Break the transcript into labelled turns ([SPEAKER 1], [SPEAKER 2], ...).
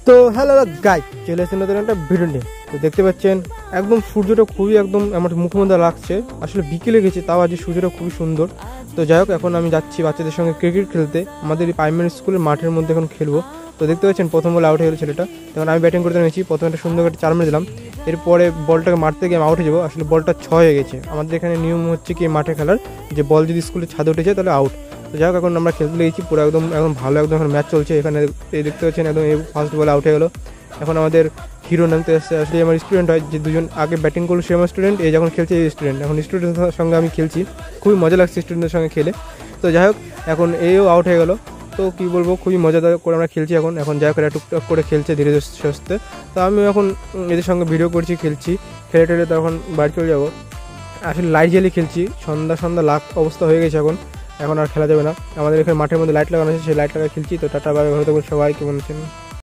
[SPEAKER 1] তো hello guys, চলে এসেছে নতুন একটা ভিডিও নিয়ে। তো দেখতে পাচ্ছেন একদম সূর্যটা খুবই একদম আমার মুখের মধ্যে লাগছে। আসলে বিকেলে গেছি, তাও আজ সূর্যটা খুবই সুন্দর। তো যাই হোক, এখন আমি যাচ্ছি বাচ্চাদের সঙ্গে ক্রিকেট খেলতে। আমাদের এই প্রাইমারি স্কুলের মাঠের মধ্যে এখন খেলবো। তো দেখতে পাচ্ছেন প্রথম বলে আউট হয়ে গেল ছেলেটা। তখন আমি ব্যাটিং করতে নিয়েছি, প্রথমে একটা সুন্দর একটা 4 মেরে দিলাম। এরপরে বলটাকে মারতে গিয়ে আমি আউট হয়ে যাবো। আসলে বলটা 6 হয়ে গেছে। আমাদের এখানে নিয়ম হচ্ছে কি মাঠে খেলার, যে বল যদি স্কুলের ছাদে উঠে যায় তাহলে আউট। তো যাই হোক, এখন আমরা খেলতে লেগেছি পুরো একদম ভালো একদম এখন ম্যাচ চলছে এখানে। এই দেখতে পাচ্ছেন একদম এই ফার্স্ট বলে আউট হয়ে গেলো। এখন আমাদের হিরো নামতে আসছে। আসলে আমার স্টুডেন্ট হয়, যে দুজন আগে ব্যাটিং করলো সে আমার স্টুডেন্ট, এই যখন খেলছে এই স্টুডেন্ট। এখন স্টুডেন্টের সঙ্গে আমি খেলছি, খুবই মজা লাগছে স্টুডেন্টের সঙ্গে খেলে। তো যাই হোক, এখন এও আউট হয়ে গেলো। তো কী বলবো, খুবই মজাদার করে আমরা খেলছি এখন যাই হোক, এরা টুকটাক করে খেলছে ধীরে সুস্থে। তো আমি এখন এদের সঙ্গে ভিডিও করছি, খেলছি, খেলে টেলে তখন বাড়ি চলে যাবো। আসলে লাইট জ্বালিয়ে খেলছি, সন্ধ্যা লাখ অবস্থা হয়ে গেছে এখন আর খেলা যাবে না। আমাদের এখানে মাঠের মধ্যে লাইট লাগানো আছে, সেই লাইট লাগায় খেলছি। তো টাটা বাই, ভালো থাকবেন সবাই, কেমন আছেন?